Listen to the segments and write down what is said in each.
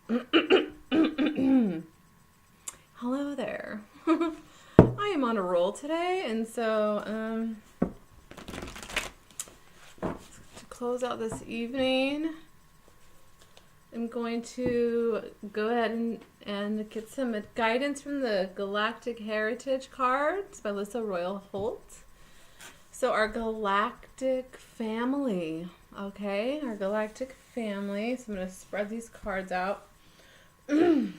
Hello there. I am on a roll today, and so to close out this evening, I'm going to go ahead and get some guidance from the Galactic Heritage cards by Lisa Royal Holt. So our galactic family, okay? Our galactic family. So I'm going to spread these cards out. And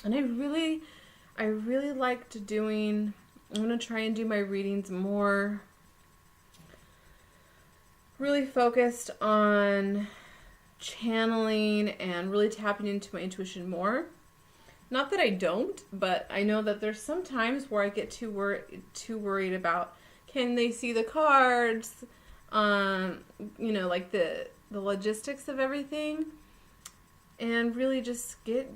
I really liked doing, I'm going to try and do my readings more really focused on channeling and really tapping into my intuition more. Not that I don't, but I know that there's some times where I get too worried about, can they see the cards, like the logistics of everything, and really just get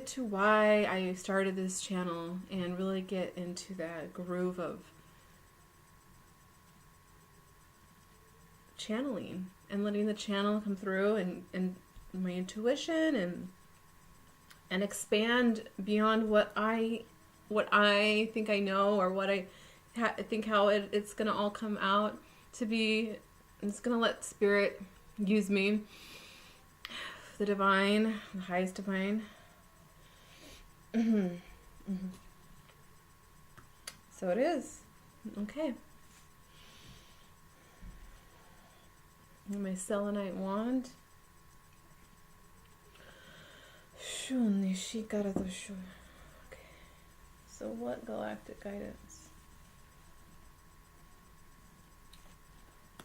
to why I started this channel and really get into that groove of channeling and letting the channel come through and my intuition and expand beyond what I think I know, or what I think how it's going to all come out to be. It's going to let Spirit use me, the divine, the highest divine. So it is. Okay. And my selenite wand. Okay. So what galactic guidance?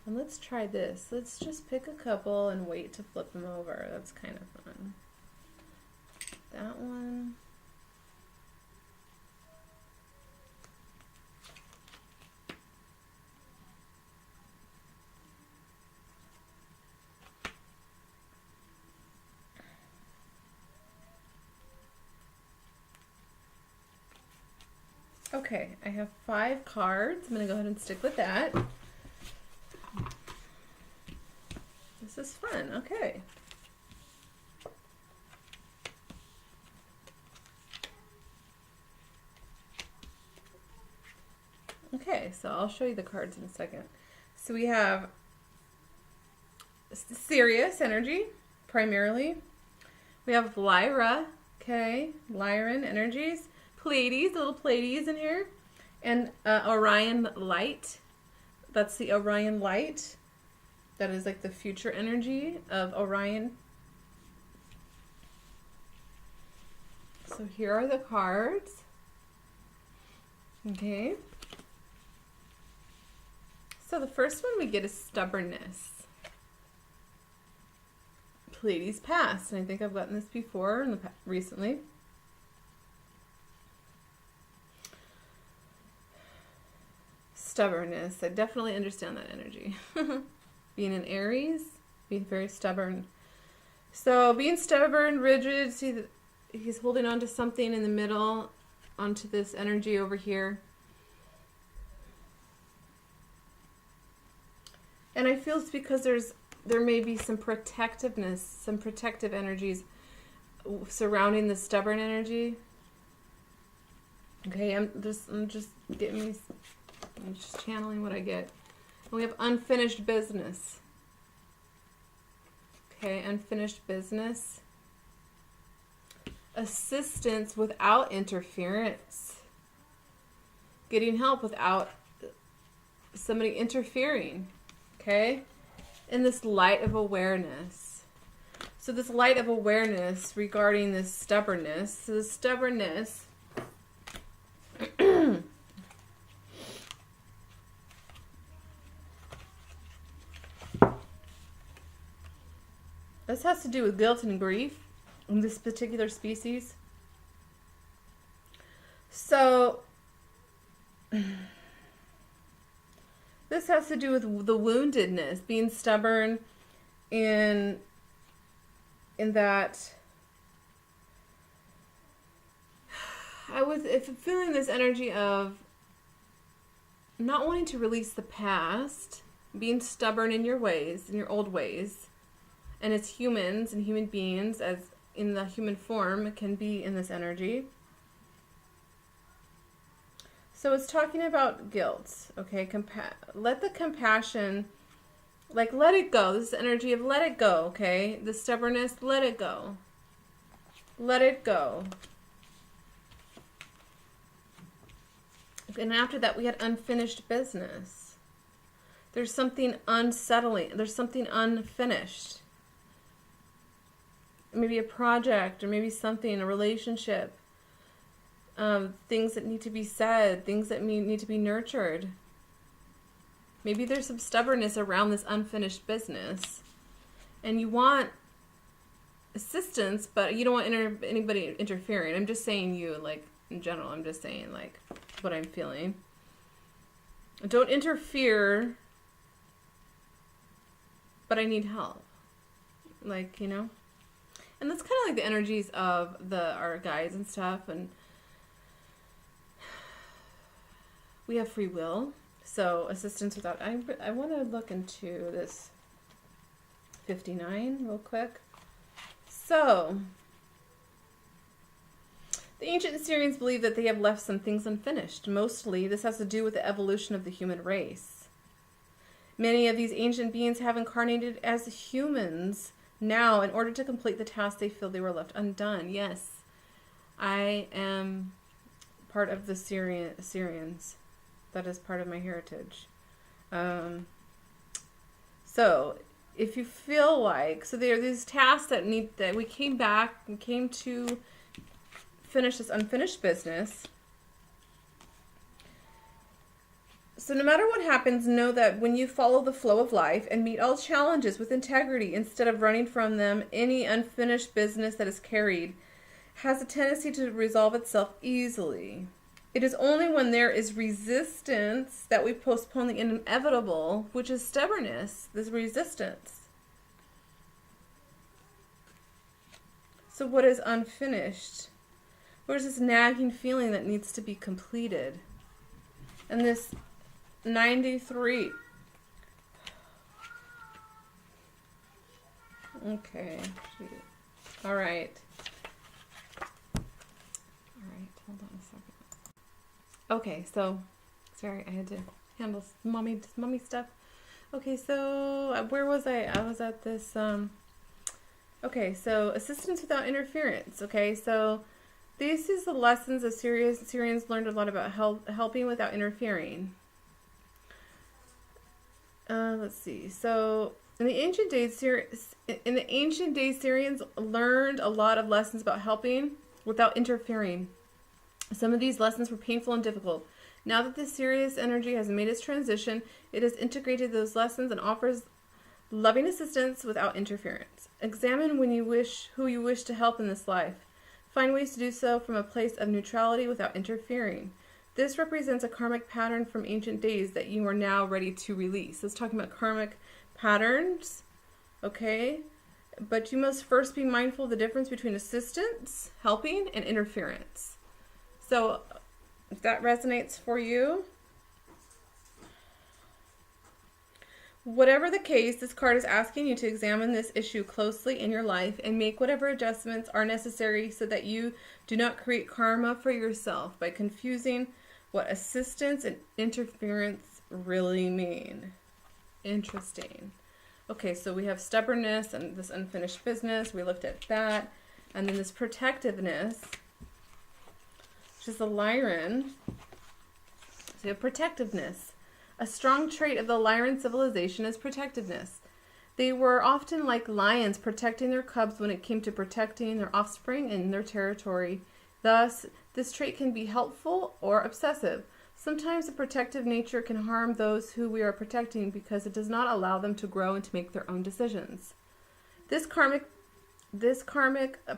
And let's try this. Let's just pick a couple and wait to flip them over. That's kind of fun. That one. Okay, I have 5 cards. I'm going to go ahead and stick with that. This is fun. Okay. Okay, so I'll show you the cards in a second. So we have Sirius energy, primarily. We have Lyra, okay, Lyran energies. Pleiades, little Pleiades in here. And Orion light. That's the Orion light. That is like the future energy of Orion. So here are the cards. Okay. So the first one we get is stubbornness. Pleiades past. And I think I've gotten this before recently. Stubbornness. I definitely understand that energy. Being an Aries, being very stubborn. So being stubborn, rigid, see that he's holding on to something in the middle, onto this energy over here. And I feel it's because there may be some protectiveness, some protective energies surrounding the stubborn energy. Okay, I'm just channeling what I get. And we have unfinished business. Okay, unfinished business. Assistance without interference. Getting help without somebody interfering. Okay? In this light of awareness. So this light of awareness regarding this stubbornness. So the stubbornness this has to do with guilt and grief in this particular species. So this has to do with the woundedness, being stubborn in that if I'm feeling this energy of not wanting to release the past, being stubborn in your ways, in your old ways, and as humans and human beings, as in the human form, can be in this energy. So it's talking about guilt, okay? Let the compassion, like, let it go. This is the energy of let it go, okay? The stubbornness, let it go. Let it go. And after that, we had unfinished business. There's something unsettling. There's something unfinished. Maybe a project, or maybe something, a relationship. Things that need to be said, things that need to be nurtured. Maybe there's some stubbornness around this unfinished business. And you want assistance, but you don't want anybody interfering. I'm just saying you, like, in general. I'm just saying, like, what I'm feeling. Don't interfere, but I need help. Like, you know? And that's kind of like the energies of our guides and stuff. And we have free will. So assistance without... I want to look into this 59 real quick. So, the ancient Assyrians believe that they have left some things unfinished. Mostly, this has to do with the evolution of the human race. Many of these ancient beings have incarnated as humans now in order to complete the task they feel they were left undone. Yes, I am part of the Assyrians. That is part of my heritage. So, if you feel like, so there are these tasks that we came to finish this unfinished business. So no matter what happens, know that when you follow the flow of life and meet all challenges with integrity instead of running from them, any unfinished business that is carried has a tendency to resolve itself easily. It is only when there is resistance that we postpone the inevitable, which is stubbornness, this resistance. So what is unfinished? Where's this nagging feeling that needs to be completed? And this 93. Okay. All right. Hold on a second. Okay, so sorry, I had to handle mommy stuff. Okay, so where was I? I was at this. Okay, so assistance without interference. Okay, so this is the lessons of Syrians learned a lot about helping without interfering. Let's see. So in the ancient days, Syrians learned a lot of lessons about helping without interfering. Some of these lessons were painful and difficult. Now that the Sirius energy has made its transition, it has integrated those lessons and offers loving assistance without interference. Examine who you wish to help in this life. Find ways to do so from a place of neutrality without interfering. This represents a karmic pattern from ancient days that you are now ready to release. It's talking about karmic patterns, okay? But you must first be mindful of the difference between assistance, helping, and interference. So, if that resonates for you, whatever the case, this card is asking you to examine this issue closely in your life and make whatever adjustments are necessary so that you do not create karma for yourself by confusing what assistance and interference really mean. Interesting. Okay, so we have stubbornness and this unfinished business. We looked at that. And then this protectiveness, which is the Lyran. So you have protectiveness. A strong trait of the Lyran civilization is protectiveness. They were often like lions protecting their cubs when it came to protecting their offspring and their territory. Thus, this trait can be helpful or obsessive. Sometimes the protective nature can harm those who we are protecting because it does not allow them to grow and to make their own decisions. This karmic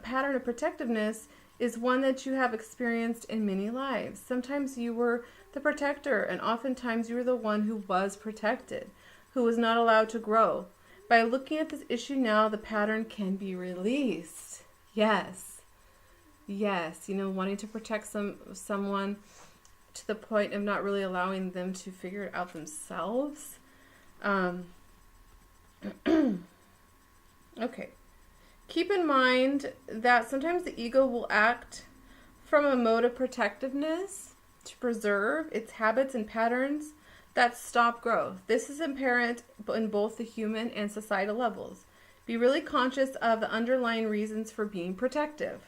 pattern of protectiveness is one that you have experienced in many lives. Sometimes you were the protector, and oftentimes you were the one who was protected, who was not allowed to grow. By looking at this issue now, the pattern can be released. Yes, wanting to protect someone to the point of not really allowing them to figure it out themselves. Okay. Keep in mind that sometimes the ego will act from a mode of protectiveness to preserve its habits and patterns that stop growth. This is apparent in both the human and societal levels. Be really conscious of the underlying reasons for being protective.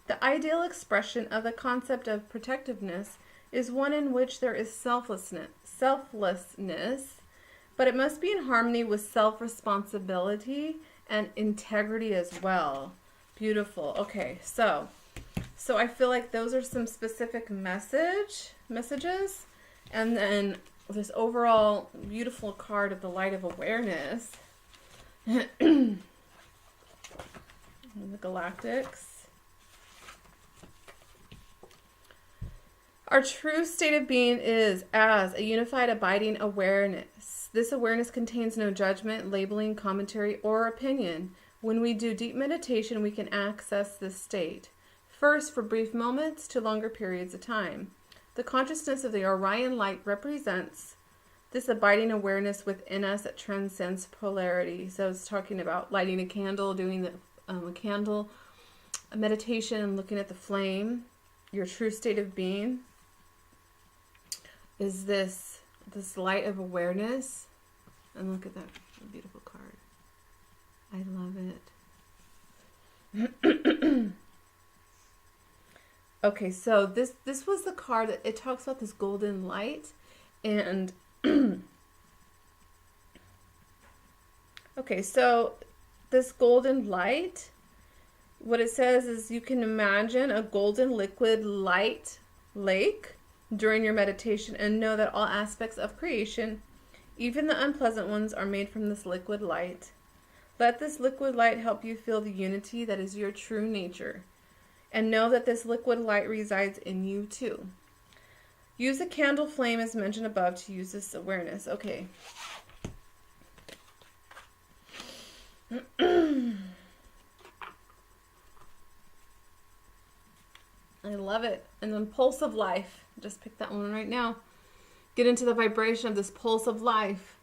The ideal expression of the concept of protectiveness is one in which there is selflessness, but it must be in harmony with self-responsibility and integrity as well. Beautiful. Okay, so I feel like those are some specific messages, and then this overall beautiful card of the light of awareness. The Galactics. Our true state of being is as a unified abiding awareness. This awareness contains no judgment, labeling, commentary, or opinion. When we do deep meditation, we can access this state. First, for brief moments to longer periods of time. The consciousness of the Orion light represents this abiding awareness within us that transcends polarity. So it's talking about lighting a candle, doing a candle a meditation, looking at the flame. Your true state of being is this light of awareness. And look at that beautiful card. I love it. Okay, so this was the card that it talks about this golden light, and okay, so this golden light, what it says is you can imagine a golden liquid light lake during your meditation and know that all aspects of creation, even the unpleasant ones, are made from this liquid light. Let this liquid light help you feel the unity that is your true nature. And know that this liquid light resides in you too. Use a candle flame as mentioned above to use this awareness. Okay. I love it. And then pulse of life. Just pick that one right now. Get into the vibration of this pulse of life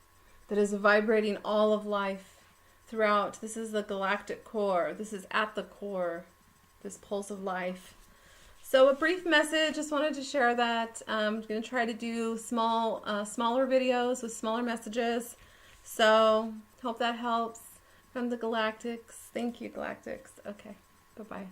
that is vibrating all of life throughout. This is the galactic core. This is at the core. This pulse of life. So a brief message, just wanted to share that. I'm going to try to do smaller videos with smaller messages. So hope that helps from the Galactics. Thank you, Galactics. Okay, bye-bye.